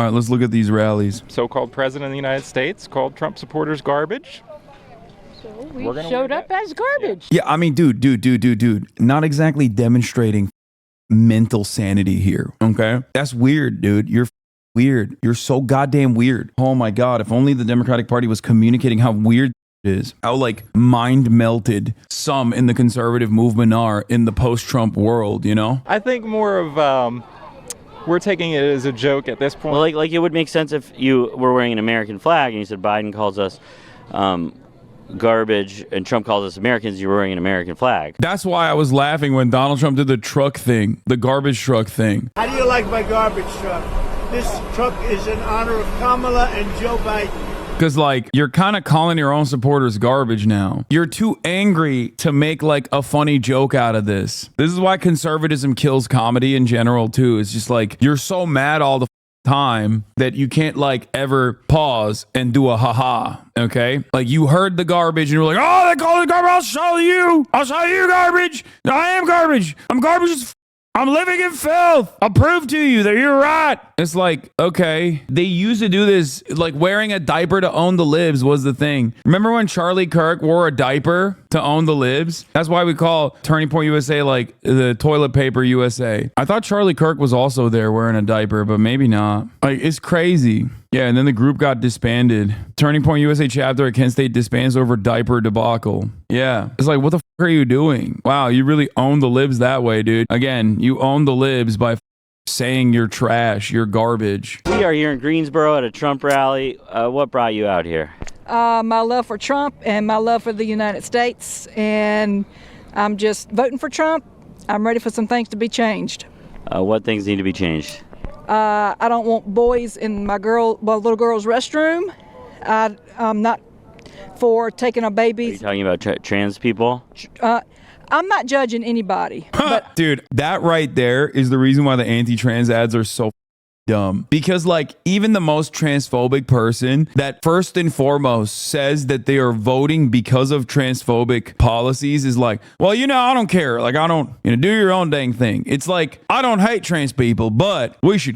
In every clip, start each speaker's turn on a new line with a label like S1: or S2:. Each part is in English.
S1: All right, let's look at these rallies.
S2: So-called president of the United States called Trump supporters garbage.
S3: So we showed up as garbage.
S1: Yeah, I mean, dude. Not exactly demonstrating mental sanity here, okay? That's weird, dude. You're weird. You're so goddamn weird. Oh my God, if only the Democratic Party was communicating how weird it is. How like mind melted some in the conservative movement are in the post-Trump world, you know?
S2: I think more of we're taking it as a joke at this point.
S4: Well, like it would make sense if you were wearing an American flag and you said Biden calls us garbage and Trump calls us Americans, you're wearing an American flag.
S1: That's why I was laughing when Donald Trump did the truck thing, the garbage truck thing.
S5: How do you like my garbage truck? This truck is in honor of Kamala and Joe Biden.
S1: Because, like, you're kind of calling your own supporters garbage now. You're too angry to make, like, a funny joke out of this. This is why conservatism kills comedy in general, too. It's just like, you're so mad all the time that you can't, like, ever pause and do a haha, okay? Like, you heard the garbage and you're like, oh, they call it garbage. I'll show you garbage. I am garbage. I'm garbage as I'm living in filth. I'll prove to you that you're right. It's like, okay. They used to do this, like wearing a diaper to own the libs was the thing. Remember when Charlie Kirk wore a diaper to own the libs? That's why we call Turning Point USA like the toilet paper USA. I thought Charlie Kirk was also there wearing a diaper, but maybe not. Like, it's crazy. Yeah, and then the group got disbanded. Turning Point USA chapter at Kent State disbands over diaper debacle. Yeah. It's like, what the fuck are you doing? Wow, you really own the libs that way, dude. Again, you own the libs by saying you're trash, you're garbage.
S4: We are here in Greensboro at a Trump rally. What brought you out here?
S3: My love for Trump and my love for the United States. And I'm just voting for Trump. I'm ready for some things to be changed.
S4: What things need to be changed?
S3: I don't want boys in my little girl's restroom. I'm not for taking a baby.
S4: Are you talking about trans people?
S3: I'm not judging anybody. But
S1: dude, that right there is the reason why the anti-trans ads are so dumb. Because like even the most transphobic person that first and foremost says that they are voting because of transphobic policies is like, well, you know, I don't care. Like, I don't, do your own dang thing. It's like, I don't hate trans people, but we should.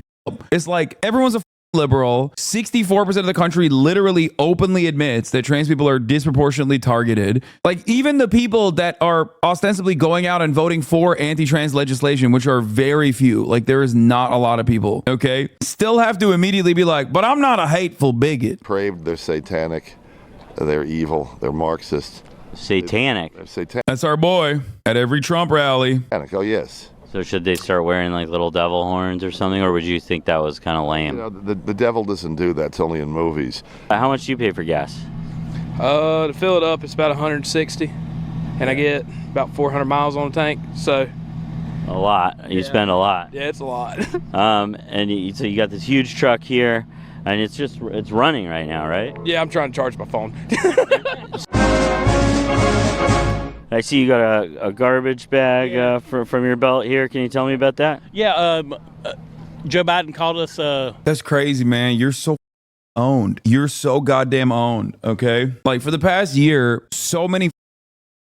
S1: It's like everyone's a liberal. 64% of the country literally openly admits that trans people are disproportionately targeted. Like even the people that are ostensibly going out and voting for anti-trans legislation, which are very few, like there is not a lot of people, okay, still have to immediately be like, but I'm not a hateful bigot.
S6: Depraved, they're satanic, they're evil, they're Marxist.
S4: Satanic?
S6: They're satanic.
S1: That's our boy at every Trump rally.
S6: Oh, yes.
S4: So should they start wearing like little devil horns or something, or would you think that was kind of lame?
S6: The devil doesn't do that. It's only in movies.
S4: How much do you pay for gas?
S7: To fill it up, it's about 160, and I get about 400 miles on the tank. So
S4: a lot. You spend a lot.
S7: Yeah, it's a lot.
S4: So you got this huge truck here, and it's running right now, right?
S7: Yeah, I'm trying to charge my phone.
S4: I see you got a garbage bag from your belt here. Can you tell me about that?
S8: Yeah, Joe Biden called us.
S1: That's crazy, man. You're so owned. You're so goddamn owned, okay? Like for the past year, so many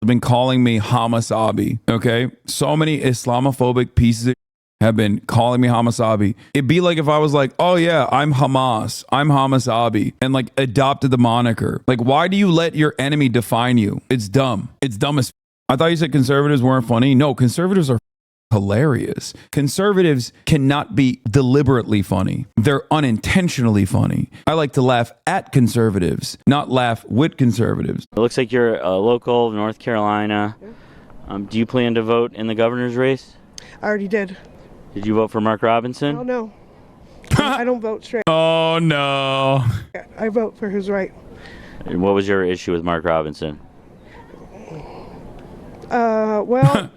S1: have been calling me HasanAbi, okay? So many Islamophobic pieces of have been calling me HasanAbi. It'd be like if I was like, oh yeah, I'm Hamas, I'm HasanAbi, and like adopted the moniker. Like, why do you let your enemy define you? It's dumb. It's dumb as I thought you said conservatives weren't funny. No, conservatives are hilarious. Conservatives cannot be deliberately funny. They're unintentionally funny. I like to laugh at conservatives, not laugh with conservatives.
S4: It looks like you're local, North Carolina. Do you plan to vote in the governor's race?
S9: I already did.
S4: Did you vote for Mark Robinson?
S9: Oh, no. I don't vote straight.
S1: Oh, no.
S9: I vote for who's right.
S4: And what was your issue with Mark Robinson?
S9: Well,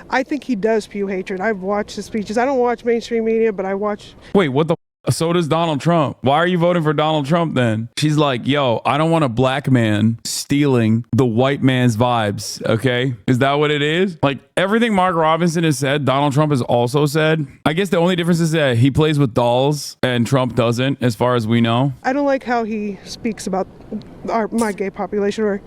S9: I think he does spew hatred. I've watched his speeches. I don't watch mainstream media, but I watch.
S1: Wait, what the so does Donald Trump. Why are you voting for Donald Trump then? She's like, yo, I don't want a black man stealing the white man's vibes, okay? Is that what it is? Like everything Mark Robinson has said, Donald Trump has also said. I guess the only difference is that he plays with dolls and Trump doesn't, as far as we know.
S9: I don't like how he speaks about my gay population or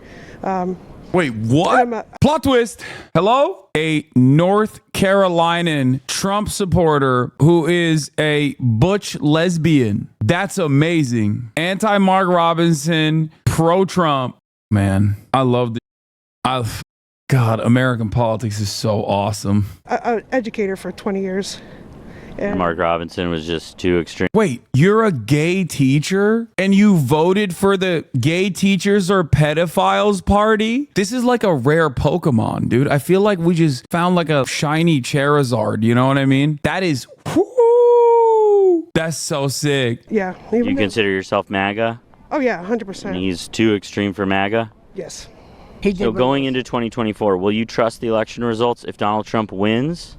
S1: Wait, what? Plot twist. Hello? A North Carolinian Trump supporter who is a butch lesbian. That's amazing. Anti-Mark Robinson, pro-Trump. Man, I love this. God, American politics is so awesome.
S9: An educator for 20 years. And
S4: Mark Robinson was just too extreme.
S1: Wait, you're a gay teacher and you voted for the gay teachers or pedophiles party? This is like a rare Pokemon, dude. I feel like we just found like a shiny Charizard. You know what I mean? That is, whoo, that's so sick.
S9: Yeah.
S4: You consider yourself MAGA?
S9: Oh, yeah, 100%.
S4: And he's too extreme for MAGA?
S9: Yes.
S4: So going into 2024, will you trust the election results if Donald Trump wins?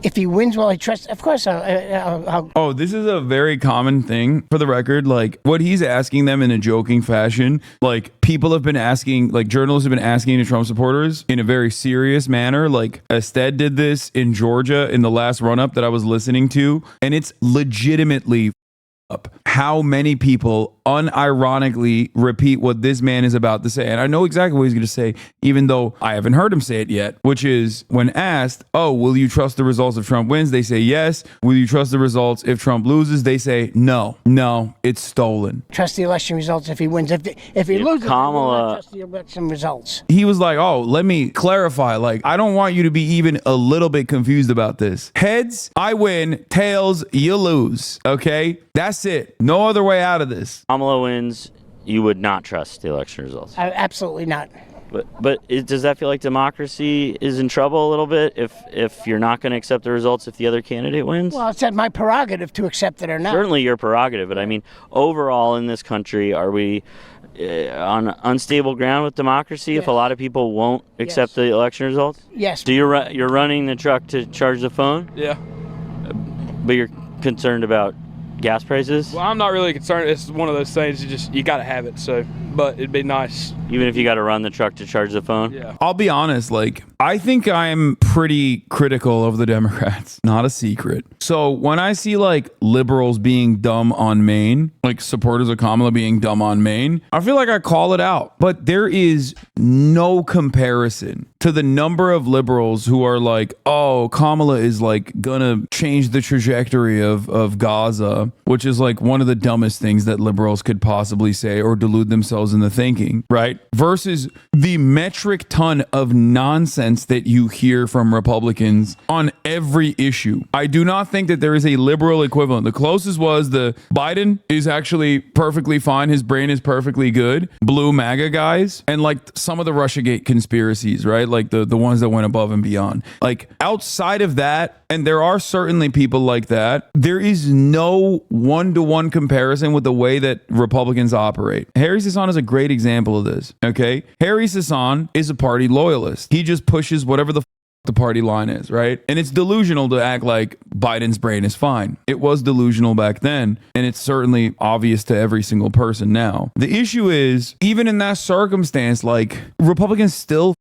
S10: If he wins, will I trust? Of course, I'll.
S1: Oh, this is a very common thing for the record. Like what he's asking them in a joking fashion, like people have been asking, like journalists have been asking to Trump supporters in a very serious manner. Like Ested did this in Georgia in the last run up that I was listening to. And it's legitimately up how many people unironically repeat what this man is about to say. And I know exactly what he's going to say, even though I haven't heard him say it yet, which is when asked, oh, will you trust the results if Trump wins? They say yes. Will you trust the results if Trump loses? They say no, it's stolen.
S10: Trust the election results if he wins. If he loses,
S4: Kamala,
S10: I trust the election results.
S1: He was like, oh, let me clarify. Like, I don't want you to be even a little bit confused about this. Heads, I win. Tails, you lose. Okay? That's it. No other way out of this.
S4: Kamala wins, you would not trust the election results.
S10: Absolutely not.
S4: But does that feel like democracy is in trouble a little bit if you're not going to accept the results if the other candidate wins?
S10: Well, it's at my prerogative to accept it or not.
S4: Certainly your prerogative, but I mean, overall in this country, are we on unstable ground with democracy if a lot of people won't accept the election results?
S10: Yes.
S4: So you're running the truck to charge the phone?
S7: Yeah.
S4: But you're concerned about gas prices?
S7: Well, I'm not really concerned. It's one of those things you got to have it. So, but it'd be nice.
S4: Even if you got to run the truck to charge the phone?
S7: Yeah.
S1: I'll be honest, like, I think I'm pretty critical of the Democrats. Not a secret. So when I see like liberals being dumb on Maine, like supporters of Kamala being dumb on Maine, I feel like I call it out. But there is no comparison to the number of liberals who are like, oh, Kamala is like gonna change the trajectory of Gaza, which is like one of the dumbest things that liberals could possibly say or delude themselves into thinking, right? Versus the metric ton of nonsense that you hear from Republicans on every issue. I do not think that there is a liberal equivalent. The closest was the Biden is actually perfectly fine. His brain is perfectly good. Blue MAGA guys and like some of the Russiagate conspiracies, right? Like the ones that went above and beyond. Like outside of that, and there are certainly people like that, there is no one-to-one comparison with the way that Republicans operate. Harry Hassan is a great example of this, okay? Harry Hassan is a party loyalist. He just pushes whatever the party line is, right? And it's delusional to act like Biden's brain is fine. It was delusional back then, and it's certainly obvious to every single person now. The issue is, even in that circumstance, like, Republicans still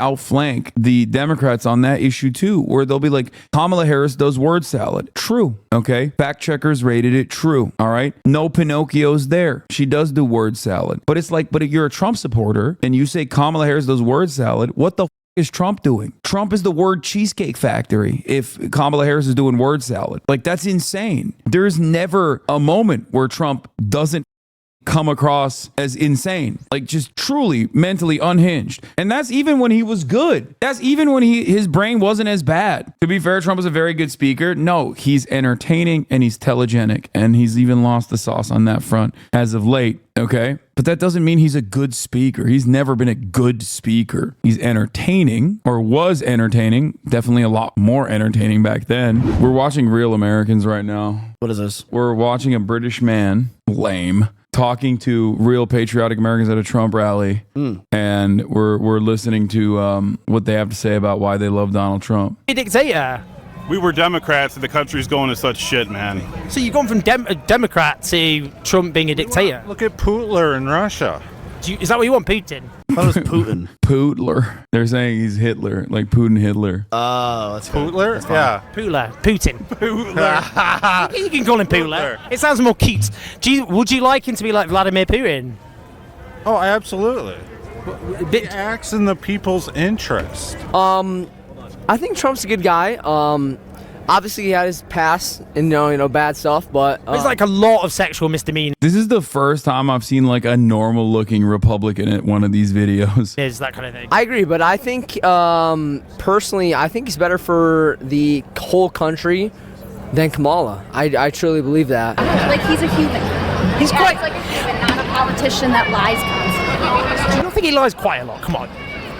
S1: outflank the Democrats on that issue too, where they'll be like, Kamala Harris does word salad. True. Okay. Fact checkers rated it true. All right. No Pinocchio's there. She does do word salad. But it's like, but if you're a Trump supporter and you say Kamala Harris does word salad, what the is Trump doing? Trump is the word Cheesecake Factory if Kamala Harris is doing word salad. Like, that's insane. There's never a moment where Trump doesn't come across as insane, like just truly mentally unhinged. And that's even when he was good. That's even when his brain wasn't as bad. To be fair, Trump is a very good speaker. No, he's entertaining and he's telegenic, and he's even lost the sauce on that front as of late. Okay. But that doesn't mean he's a good speaker. He's never been a good speaker. He's entertaining, or was entertaining. Definitely a lot more entertaining back then. We're watching Real Americans right now.
S11: What is this?
S1: We're watching a British man, lame, talking to real patriotic Americans at a Trump rally. And we're listening to what they have to say about why they love Donald Trump.
S12: A dictator.
S13: We were Democrats and the country's going to such shit, man.
S12: So you've gone from Democrat to Trump being a dictator.
S13: Look at Putler in Russia.
S12: Is that what you want, Putin?
S11: That was Putin.
S1: Putler. They're saying he's Hitler, like Putin Hitler.
S11: Oh, that's
S13: Putler?
S11: Yeah.
S12: Putler. Putin.
S13: Putler.
S12: You can call him Putler. It sounds more cute. Would you like him to be like Vladimir Putin?
S13: Oh, absolutely.
S14: He acts in the people's interest.
S15: I think Trump's a good guy. Obviously he had his past and bad stuff, but
S12: there's like a lot of sexual misdemeanors.
S1: This is the first time I've seen like a normal looking Republican at one of these videos.
S12: Is that kind of thing.
S15: I agree, but I think personally, I think he's better for the whole country than Kamala. I truly believe that.
S16: Like he's a human.
S12: He's quite
S16: like a human, not a politician that lies constantly.
S12: Do you not think he lies quite a lot? Come on.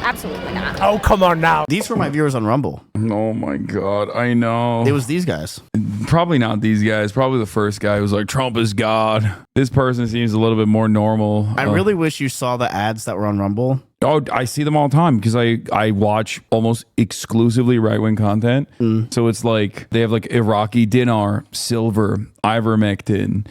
S16: Absolutely not.
S12: Oh, come on now.
S11: These were my viewers on Rumble.
S1: Oh my God, I know.
S11: It was these guys.
S1: Probably not these guys. Probably the first guy who was like, Trump is God. This person seems a little bit more normal.
S11: I really wish you saw the ads that were on Rumble.
S1: Oh, I see them all the time because I watch almost exclusively right-wing content. So it's like they have like Iraqi dinar, silver, ivermectin,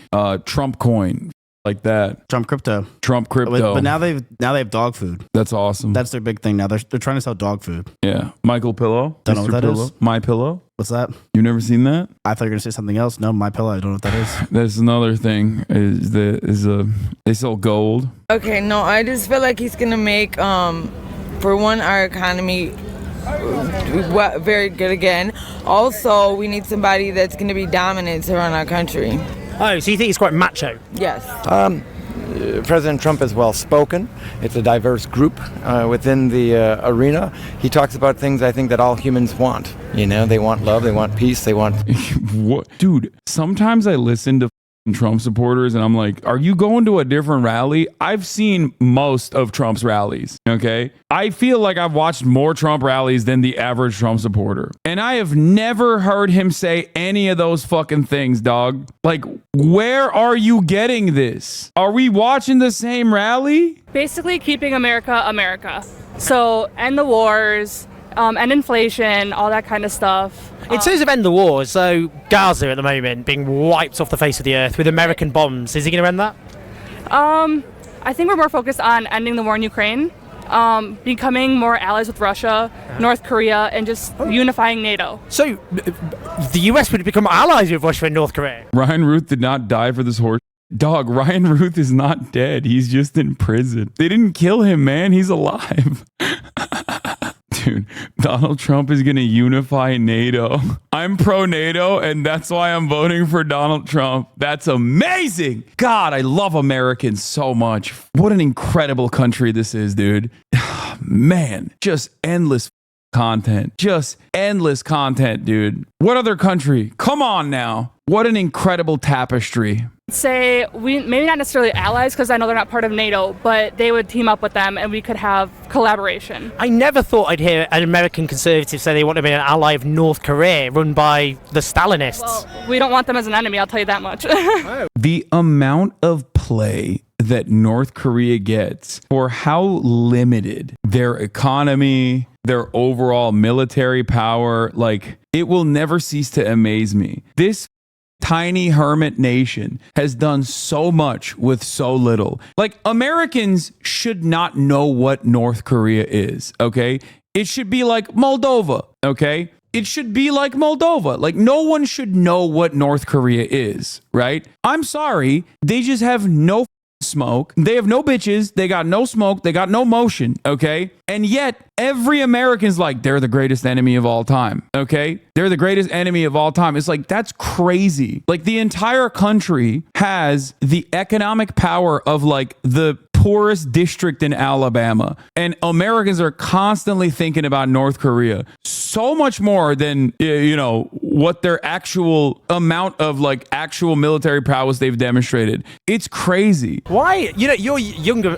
S1: Trump coin, like that.
S11: Trump crypto.
S1: But
S11: now they have dog food.
S1: That's awesome.
S11: That's their big thing now. They're trying to sell dog food.
S1: Yeah. Michael Pillow.
S11: Don't know what that
S1: Pillow.
S11: is.
S1: My Pillow.
S11: What's that?
S1: You've never seen that?
S11: I thought you were gonna say something else. No, My Pillow. I don't know what that is.
S1: That's another thing. They sell gold.
S17: Okay, no, I just feel like he's gonna make for one, our economy very good again. Also, we need somebody that's gonna be dominant to run our country.
S12: Oh, so you think he's quite macho?
S17: Yes.
S18: President Trump is well spoken. It's a diverse group within the arena. He talks about things I think that all humans want. They want love, they want peace, they want.
S1: What, dude? Sometimes I listen to Trump supporters and I'm like, are you going to a different rally? I've seen most of Trump's rallies. Okay, I feel like I've watched more Trump rallies than the average Trump supporter, and I have never heard him say any of those fucking things, dog. Like, where are you getting this? Are we watching the same rally?
S19: Basically keeping America America. So end the wars, end inflation, all that kind of stuff.
S12: In terms of end the war, so Gaza at the moment being wiped off the face of the earth with American bombs, is he going to end that?
S19: I think we're more focused on ending the war in Ukraine, becoming more allies with Russia, North Korea, and just unifying NATO.
S12: So the US would become allies with Russia and North Korea?
S1: Ryan Ruth did not die for this horse. Dog, Ryan Ruth is not dead. He's just in prison. They didn't kill him, man. He's alive. Dude, Donald Trump is going to unify NATO. I'm pro NATO, and that's why I'm voting for Donald Trump. That's amazing. God, I love Americans so much. What an incredible country this is, dude. Man, just endless content. Just endless content, dude. What other country? Come on now. What an incredible tapestry.
S19: Say, we maybe not necessarily allies, because I know they're not part of NATO, but they would team up with them and we could have collaboration.
S12: I never thought I'd hear an American conservative say they want to be an ally of North Korea run by the Stalinists.
S19: Well, we don't want them as an enemy, I'll tell you that much.
S1: The amount of play that North Korea gets for how limited their economy, their overall military power, like, it will never cease to amaze me. This tiny hermit nation has done so much with so little. Like, Americans should not know what North Korea is, okay? It should be like Moldova, okay? It should be like Moldova. Like, no one should know what North Korea is, right? I'm sorry. They just have no smoke. They have no bitches. They got no smoke. They got no motion, okay? And yet, every American's like, they're the greatest enemy of all time, okay? They're the greatest enemy of all time. It's like, that's crazy. Like, the entire country has the economic power of, like, the poorest district in Alabama. And Americans are constantly thinking about North Korea so much more than, what their actual amount of, like, actual military prowess they've demonstrated. It's crazy.
S12: Why? You're younger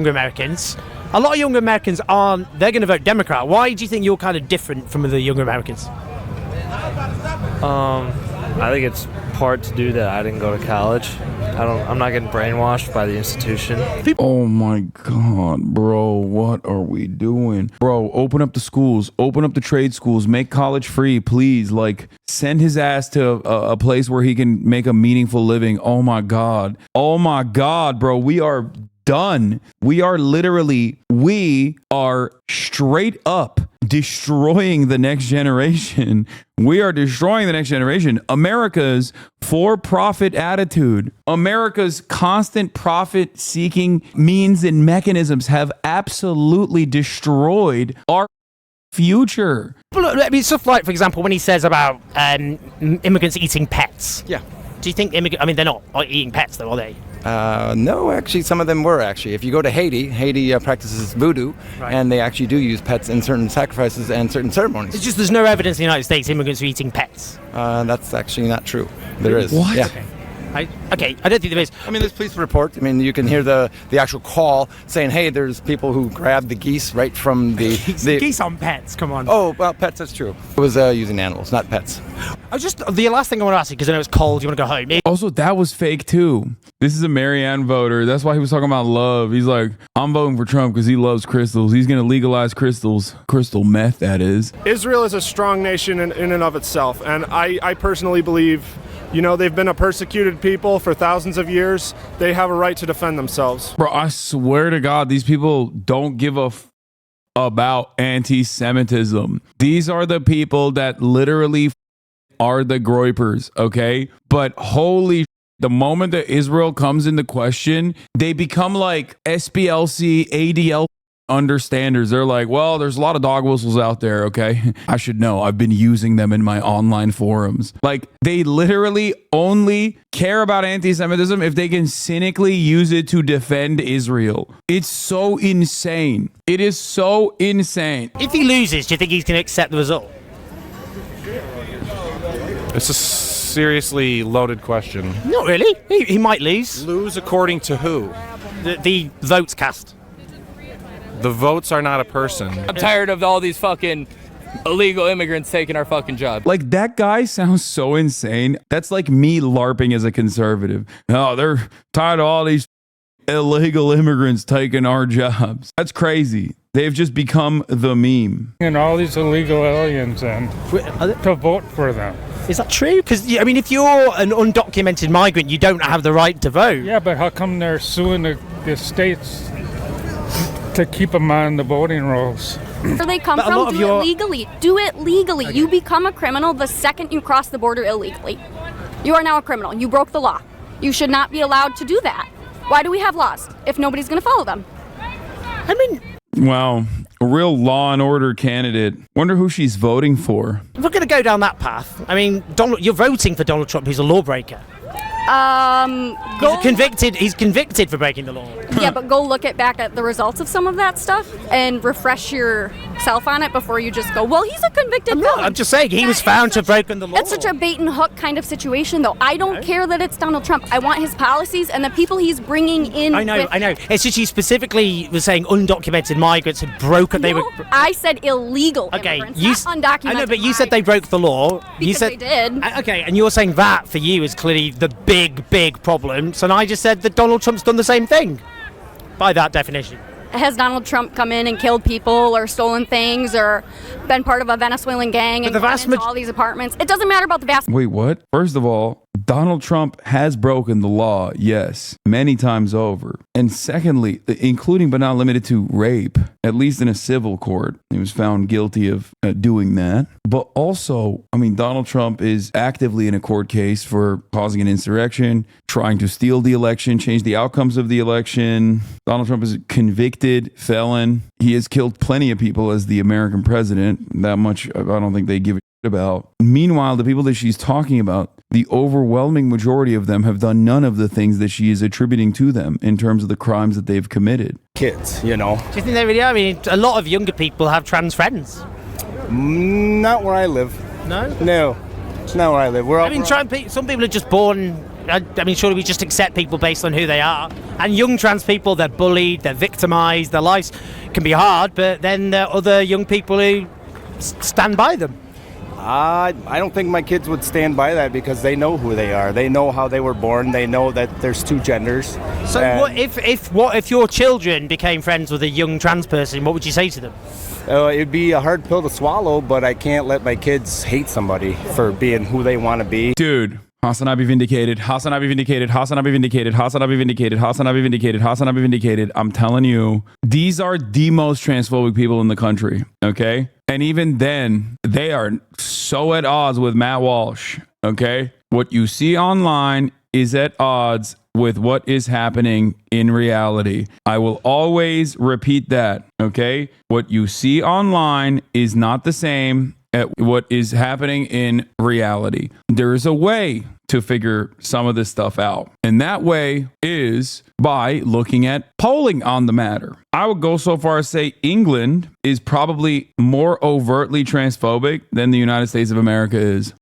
S12: Americans. A lot of younger Americans they're going to vote Democrat. Why do you think you're kind of different from the younger Americans?
S20: I think it's part to do that I didn't go to college. I'm not getting brainwashed by the institution.
S1: Oh my God, bro, what are we doing? Bro, open up the schools, open up the trade schools, make college free, please. Like, send his ass to a place where he can make a meaningful living. Oh my God, bro, we are done. We are straight up destroying the next generation. We are destroying the next generation. America's for-profit attitude, America's constant profit-seeking means and mechanisms have absolutely destroyed our future.
S12: I mean, stuff like, for example, when he says about immigrants eating pets.
S18: Yeah.
S12: Do you think they're not eating pets, though, are they?
S18: No, actually, some of them were, actually. If you go to Haiti practices voodoo, and they actually do use pets in certain sacrifices and certain ceremonies.
S12: It's just there's no evidence in the United States immigrants are eating pets.
S18: That's actually not true. There is.
S12: What?
S18: Yeah.
S12: I don't think there is.
S18: I mean, there's police report. I mean, you can hear the actual call saying, hey, there's people who grabbed the geese right from the
S12: geese on pets, come on.
S18: Oh, well, pets, that's true. It was using animals, not pets.
S12: The last thing I want to ask you, because I know it's cold, you want to go home.
S1: Also, that was fake too. This is a Marianne voter. That's why he was talking about love. He's like, I'm voting for Trump because he loves crystals. He's going to legalize crystals. Crystal meth, that is.
S21: Israel is a strong nation in and of itself. And I personally believe, they've been a persecuted people for thousands of years. They have a right to defend themselves.
S1: Bro, I swear to God, these people don't give a about anti-Semitism. These are the people that literally are the groypers, okay? But holy, the moment that Israel comes into question, they become like SPLC, ADL understanders. They're like, well, there's a lot of dog whistles out there, okay? I should know. I've been using them in my online forums. Like, they literally only care about anti-Semitism if they can cynically use it to defend Israel. It's so insane. It is so insane.
S12: If he loses, do you think he's going to accept the result?
S14: It's a seriously loaded question.
S12: Not really. He might lose.
S14: Lose according to who?
S12: The votes cast.
S14: The votes are not a person.
S22: I'm tired of all these fucking illegal immigrants taking our fucking job.
S1: Like, that guy sounds so insane. That's like me LARPing as a conservative. Oh, they're tired of all these illegal immigrants taking our jobs. That's crazy. They've just become the meme.
S23: And all these illegal aliens and to vote for them.
S12: Is that true? Because, if you're an undocumented migrant, you don't have the right to vote.
S23: Yeah, but how come they're suing the states to keep them on the voting rolls?
S16: Where they come from, do it legally. Do it legally. Okay. You become a criminal the second you cross the border illegally. You are now a criminal. You broke the law. You should not be allowed to do that. Why do we have laws if nobody's going to follow them?
S1: Wow. A real law and order candidate. Wonder who she's voting for.
S12: If we're going to go down that path, you're voting for Donald Trump, who's a lawbreaker. He's convicted for breaking the law.
S16: Yeah, but go look back at the results of some of that stuff and refresh yourself on it before you just go, well, he's a convicted felon.
S12: I'm just saying, he was found to have broken the law.
S16: It's such a bait and hook kind of situation, though. I don't care that it's Donald Trump. I want his policies and the people he's bringing in.
S12: I know. It's just he specifically was saying undocumented migrants had broken.
S16: I said illegal immigrants, not undocumented.
S12: I know, but you said they broke the law.
S16: Because they did.
S12: Okay, and you're saying that for you is clearly the big problem. So I just said that Donald Trump's done the same thing by that definition.
S16: Has Donald Trump come in and killed people or stolen things or been part of a Venezuelan gang and gone into all these apartments? It doesn't matter about the vast...
S1: Wait, what? First of all, Donald Trump has broken the law, yes, many times over. And secondly, including but not limited to rape, at least in a civil court, he was found guilty of doing that. But also, Donald Trump is actively in a court case for causing an insurrection, trying to steal the election, change the outcomes of the election. Donald Trump is a convicted felon. He has killed plenty of people as the American president. That much I don't think they give a shit about. Meanwhile, the people that she's talking about, the overwhelming majority of them have done none of the things that she is attributing to them in terms of the crimes that they've committed.
S24: Kids,
S12: Do you think they really are? A lot of younger people have trans friends.
S24: Not where I live.
S12: No?
S24: No, it's not where I live.
S12: Some people are just born... surely we just accept people based on who they are. And young trans people, they're bullied, they're victimised, their lives can be hard, but then there are other young people who stand by them.
S24: I don't think my kids would stand by that because they know who they are. They know how they were born. They know that there's two genders.
S12: So what if your children became friends with a young trans person, what would you say to them?
S24: It'd be a hard pill to swallow, but I can't let my kids hate somebody for being who they want to be.
S1: Dude, HasanAbi vindicated. HasanAbi vindicated. HasanAbi vindicated. HasanAbi vindicated. HasanAbi vindicated. HasanAbi vindicated. I'm telling you, these are the most transphobic people in the country. Okay. And even then, they are so at odds with Matt Walsh. Okay. What you see online is at odds with what is happening in reality. I will always repeat that. Okay. What you see online is not the same at what is happening in reality. There is a way to figure some of this stuff out. And that way is by looking at polling on the matter. I would go so far as say England is probably more overtly transphobic than the United States of America is.